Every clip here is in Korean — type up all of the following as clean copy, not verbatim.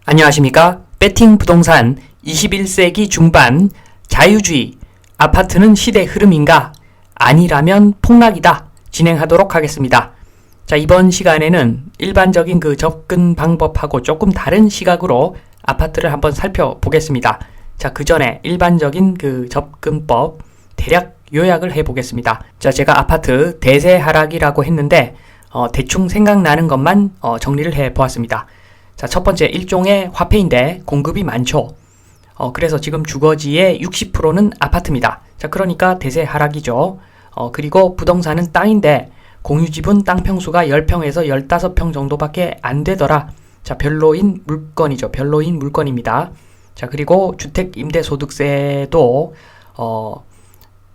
안녕하십니까? 배팅 부동산 21세기 중반 자유주의 아파트는 시대 흐름인가? 아니라면 폭락이다. 진행하도록 하겠습니다. 자, 이번 시간에는 일반적인 그 접근 방법하고 조금 다른 시각으로 아파트를 한번 살펴보겠습니다. 자, 그 전에 일반적인 그 접근법 대략 요약을 해보겠습니다. 자, 제가 아파트 대세 하락이라고 했는데 대충 생각나는 것만 정리를 해보았습니다. 자, 첫 번째 일종의 화폐인데 공급이 많죠. 그래서 지금 주거지의 60%는 아파트입니다. 자, 그러니까 대세 하락이죠. 그리고 부동산은 땅인데 공유지분 땅 평수가 10평에서 15평 정도밖에 안 되더라. 자, 별로인 물건이죠. 별로인 물건입니다. 자, 그리고 주택 임대소득세도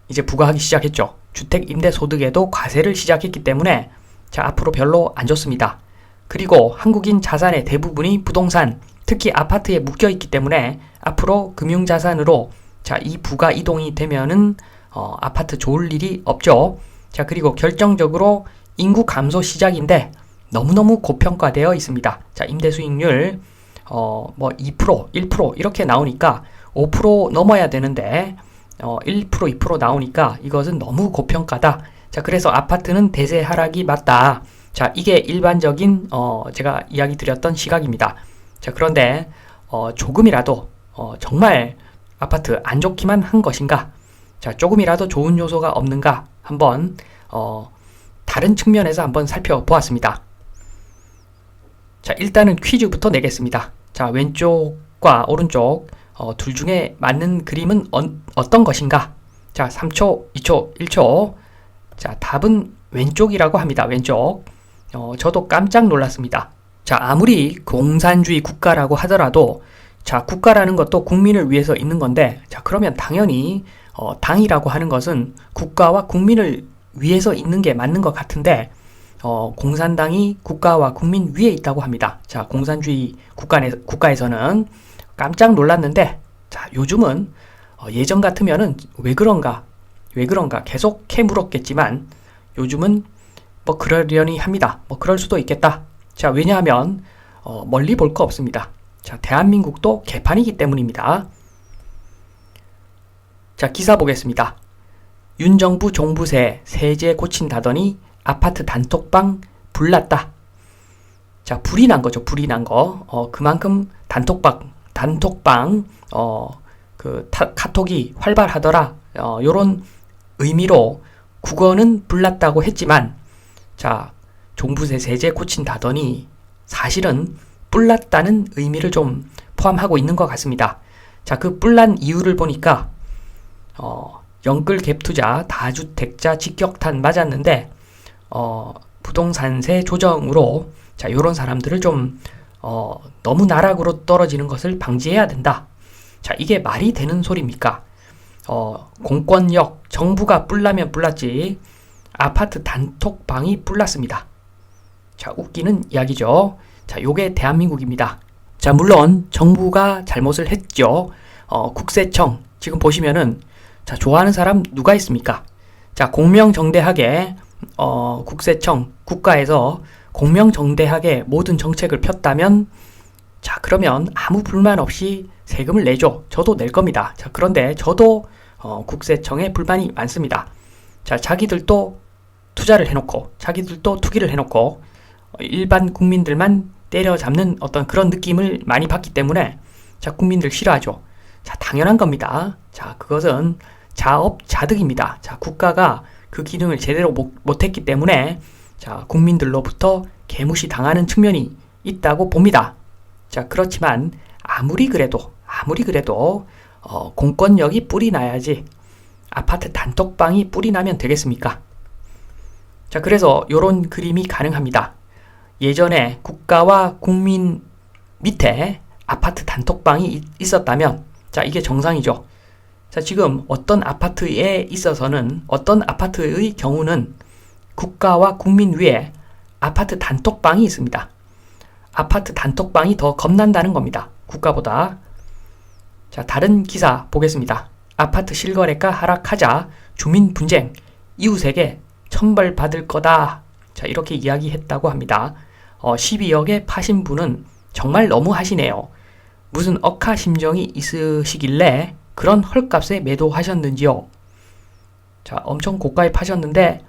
이제 부과하기 시작했죠. 주택 임대소득에도 과세를 시작했기 때문에 자, 앞으로 별로 안 좋습니다. 그리고 한국인 자산의 대부분이 부동산, 특히 아파트에 묶여 있기 때문에 앞으로 금융자산으로 자, 이 부가 이동이 되면은 아파트 좋을 일이 없죠. 자, 그리고 결정적으로 인구 감소 시작인데 너무너무 고평가되어 있습니다. 자, 임대 수익률 2%, 1% 이렇게 나오니까 5% 넘어야 되는데 1%, 2% 나오니까 이것은 너무 고평가다. 자, 그래서 아파트는 대세 하락이 맞다. 자, 이게 일반적인 제가 이야기 드렸던 시각입니다. 자, 그런데 조금이라도 정말 아파트 안 좋기만 한 것인가? 자, 조금이라도 좋은 요소가 없는가? 한번 다른 측면에서 한번 살펴보았습니다. 자, 일단은 퀴즈부터 내겠습니다. 자, 왼쪽과 오른쪽 둘 중에 맞는 그림은 어떤 것인가? 자, 3초, 2초, 1초. 자, 답은 왼쪽이라고 합니다. 왼쪽. 저도 깜짝 놀랐습니다. 자, 아무리 공산주의 국가라고 하더라도 자, 국가라는 것도 국민을 위해서 있는 건데 자, 그러면 당연히 당이라고 하는 것은 국가와 국민을 위해서 있는 게 맞는 것 같은데 공산당이 국가와 국민 위에 있다고 합니다. 자, 공산주의 국가에서는 깜짝 놀랐는데 자, 요즘은 예전 같으면은 왜 그런가 계속 캐물었겠지만 요즘은 뭐 그러려니 합니다. 뭐 그럴 수도 있겠다. 자, 왜냐하면 멀리 볼 거 없습니다. 자, 대한민국도 개판이기 때문입니다. 자, 기사 보겠습니다. 윤 정부 종부세 세제 고친다더니 아파트 단톡방 불났다. 자, 불이 난 거죠. 불이 난 거. 그만큼 단톡방 카톡이 활발하더라. 요런 의미로 국어는 불났다고 했지만 자, 종부세 세제 고친다더니 사실은 뿔났다는 의미를 좀 포함하고 있는 것 같습니다. 자, 그 뿔난 이유를 보니까 영끌 갭 투자 다주택자 직격탄 맞았는데 부동산세 조정으로 자, 요런 사람들을 좀 너무 나락으로 떨어지는 것을 방지해야 된다. 자, 이게 말이 되는 소리입니까? 공권력, 정부가 뿔나면 뿔났지 아파트 단톡방이 뿔났습니다. 자, 웃기는 이야기죠. 자, 요게 대한민국입니다. 자, 물론 정부가 잘못을 했죠. 국세청 지금 보시면은 자, 좋아하는 사람 누가 있습니까? 자, 공명정대하게 국세청 국가에서 공명정대하게 모든 정책을 폈다면 자, 그러면 아무 불만 없이 세금을 내죠. 저도 낼 겁니다. 자, 그런데 저도 국세청에 불만이 많습니다. 자, 자기들도 투자를 해놓고 자기들도 투기를 해놓고 일반 국민들만 때려잡는 어떤 그런 느낌을 많이 받기 때문에 자, 국민들 싫어하죠. 자, 당연한 겁니다. 자, 그것은 자업자득입니다. 자, 국가가 그 기능을 제대로 못했기 때문에 자, 국민들로부터 개무시 당하는 측면이 있다고 봅니다. 자, 그렇지만 아무리 그래도 공권력이 뿔이 나야지 아파트 단톡방이 뿔이 나면 되겠습니까? 자, 그래서 요런 그림이 가능합니다. 예전에 국가와 국민 밑에 아파트 단톡방이 있었다면 자, 이게 정상이죠. 자, 지금 어떤 아파트에 있어서는 어떤 아파트의 경우는 국가와 국민 위에 아파트 단톡방이 있습니다. 아파트 단톡방이 더 겁난다는 겁니다. 국가보다. 자, 다른 기사 보겠습니다. 아파트 실거래가 하락하자 주민 분쟁, 이웃에게 천벌받을 거다. 자, 이렇게 이야기했다고 합니다. 12억에 파신 분은 정말 너무 하시네요. 무슨 억하심정이 있으시길래 그런 헐값에 매도하셨는지요? 자, 엄청 고가에 파셨는데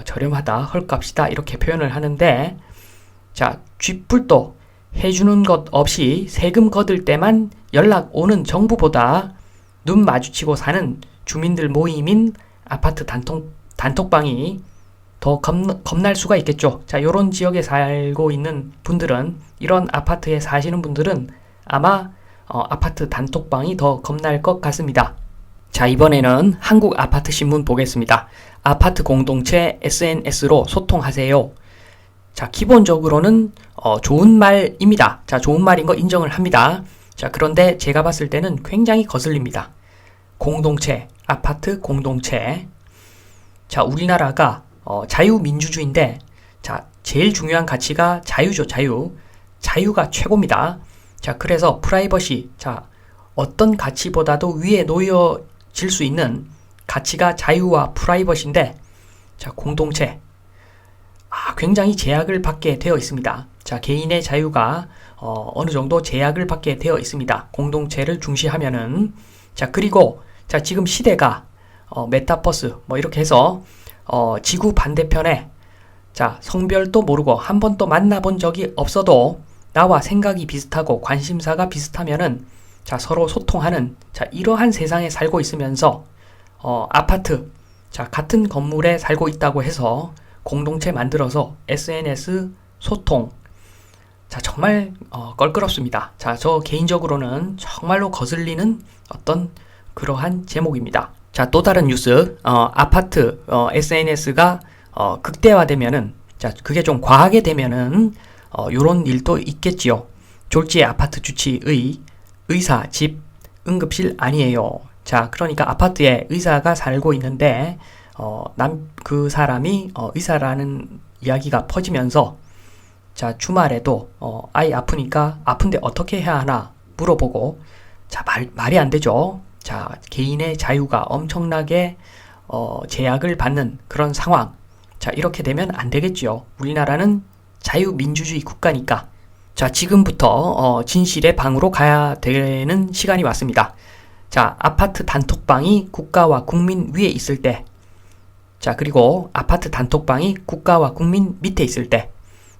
저렴하다, 헐값이다 이렇게 표현을 하는데, 자, 쥐뿔도 해주는 것 없이 세금 거둘 때만 연락 오는 정부보다 눈 마주치고 사는 주민들 모임인 아파트 단톡방이 더 겁날 수가 있겠죠. 자, 요런 지역에 살고 있는 분들은, 이런 아파트에 사시는 분들은 아마 아파트 단톡방이 더 겁날 것 같습니다. 자, 이번에는 한국 아파트 신문 보겠습니다. 아파트 공동체 SNS로 소통하세요. 자, 기본적으로는 좋은 말입니다. 자, 좋은 말인 거 인정을 합니다. 자, 그런데 제가 봤을 때는 굉장히 거슬립니다. 공동체, 아파트 공동체. 자, 우리나라가 자유민주주의인데, 자, 제일 중요한 가치가 자유죠, 자유. 자유가 최고입니다. 자, 그래서 프라이버시, 자, 어떤 가치보다도 위에 놓여질 수 있는 가치가 자유와 프라이버시인데, 자, 공동체. 굉장히 제약을 받게 되어 있습니다. 자, 개인의 자유가 어느 정도 제약을 받게 되어 있습니다. 공동체를 중시하면은. 자, 그리고 자, 지금 시대가 메타버스 뭐 이렇게 해서 지구 반대편에, 자, 성별도 모르고 한 번도 만나본 적이 없어도 나와 생각이 비슷하고 관심사가 비슷하면은, 자, 서로 소통하는, 자, 이러한 세상에 살고 있으면서 아파트, 자, 같은 건물에 살고 있다고 해서 공동체 만들어서 SNS 소통, 자, 정말 껄끄럽습니다. 자, 저 개인적으로는 정말로 거슬리는 어떤 그러한 제목입니다. 자, 또 다른 뉴스, 아파트 SNS가 극대화되면은, 자, 그게 좀 과하게 되면은 요런 일도 있겠지요. 졸지에 아파트 주치의, 의사 집 응급실 아니에요. 자, 그러니까 아파트에 의사가 살고 있는데 그 사람이 의사라는 이야기가 퍼지면서, 자, 주말에도 아이 아프니까 아픈데 어떻게 해야 하나 물어보고, 자, 말이 안 되죠. 자, 개인의 자유가 엄청나게 제약을 받는 그런 상황. 자, 이렇게 되면 안 되겠지요. 우리나라는 자유민주주의 국가니까. 자, 지금부터 진실의 방으로 가야 되는 시간이 왔습니다. 자, 아파트 단톡방이 국가와 국민 위에 있을 때, 자, 그리고 아파트 단톡방이 국가와 국민 밑에 있을 때,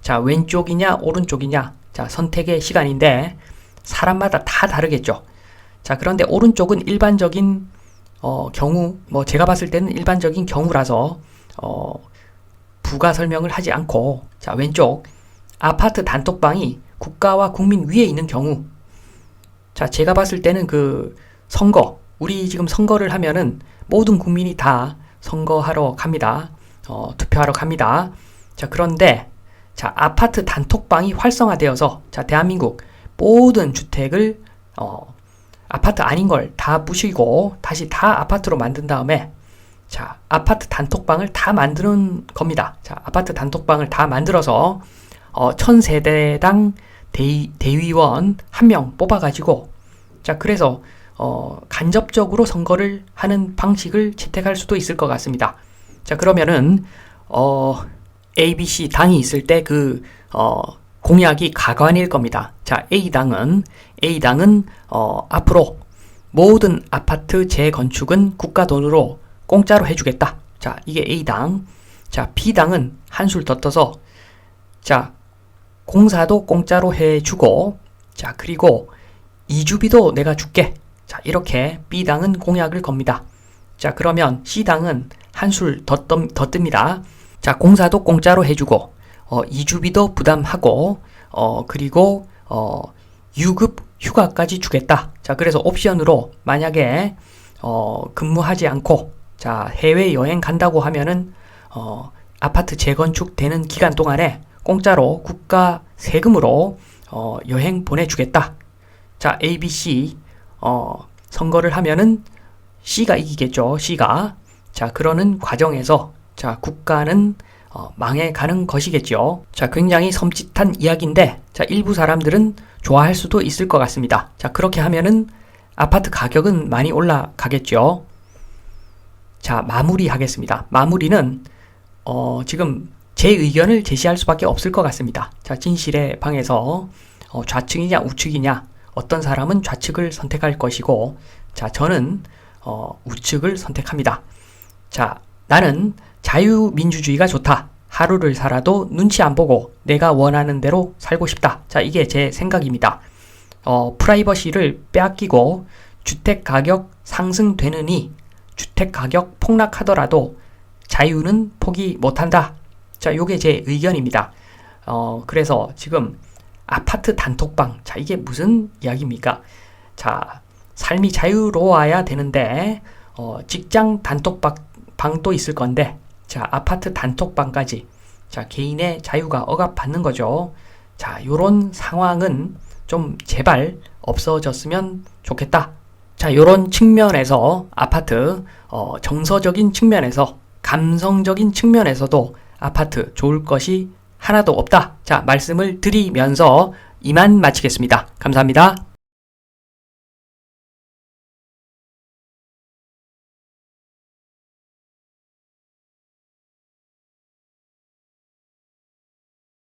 자, 왼쪽이냐 오른쪽이냐, 자, 선택의 시간인데 사람마다 다 다르겠죠. 자, 그런데 오른쪽은 일반적인 경우, 뭐 제가 봤을 때는 일반적인 경우라서 부가 설명을 하지 않고, 자, 왼쪽 아파트 단톡방이 국가와 국민 위에 있는 경우, 자, 제가 봤을 때는 그 선거, 우리 지금 선거를 하면은 모든 국민이 다 선거하러 갑니다. 투표하러 갑니다. 자, 그런데 자, 아파트 단톡방이 활성화되어서, 자, 대한민국 모든 주택을 아파트 아닌 걸 다 부시고 다시 다 아파트로 만든 다음에, 자, 아파트 단톡방을 다 만드는 겁니다. 자, 아파트 단톡방을 다 만들어서 1000세대당 대의원 1명 뽑아가지고, 자, 그래서 간접적으로 선거를 하는 방식을 채택할 수도 있을 것 같습니다. 자, 그러면은 ABC 당이 있을 때 그 공약이 가관일 겁니다. 자, A당은 앞으로 모든 아파트 재건축은 국가 돈으로 공짜로 해주겠다. 자, 이게 A당. 자, B당은 한술 더 떠서, 자, 공사도 공짜로 해주고, 자, 그리고 이주비도 내가 줄게. 자, 이렇게 B당은 공약을 겁니다. 자, 그러면 C당은 한술 더 뜹니다. 자, 공사도 공짜로 해주고, 이주비도 부담하고, 그리고 유급 휴가까지 주겠다. 자, 그래서 옵션으로 만약에 근무하지 않고, 자, 해외 여행 간다고 하면은 아파트 재건축 되는 기간 동안에 공짜로 국가 세금으로 여행 보내주겠다. 자, A, B, C 선거를 하면은 C가 이기겠죠. C가. 자, 그러는 과정에서, 자, 국가는 망해가는 것이겠죠. 자, 굉장히 섬찟한 이야기인데, 자, 일부 사람들은 좋아할 수도 있을 것 같습니다. 자, 그렇게 하면은 아파트 가격은 많이 올라가겠죠. 자, 마무리하겠습니다. 마무리는 지금 제 의견을 제시할 수밖에 없을 것 같습니다. 자, 진실의 방에서 좌측이냐 우측이냐 어떤 사람은 좌측을 선택할 것이고, 자, 저는 우측을 선택합니다. 자, 나는 자유민주주의가 좋다. 하루를 살아도 눈치 안 보고 내가 원하는 대로 살고 싶다. 자, 이게 제 생각입니다. 프라이버시를 빼앗기고 주택 가격 상승되느니 주택 가격 폭락하더라도 자유는 포기 못한다. 자, 요게 제 의견입니다. 그래서 지금 아파트 단톡방, 자, 이게 무슨 이야기입니까? 자, 삶이 자유로워야 되는데 직장 단톡방도 있을 건데, 자, 아파트 단톡방까지, 자, 개인의 자유가 억압받는 거죠. 자, 요런 상황은 좀 제발 없어졌으면 좋겠다. 자, 요런 측면에서 아파트, 정서적인 측면에서, 감성적인 측면에서도 아파트 좋을 것이 하나도 없다. 자, 말씀을 드리면서 이만 마치겠습니다. 감사합니다.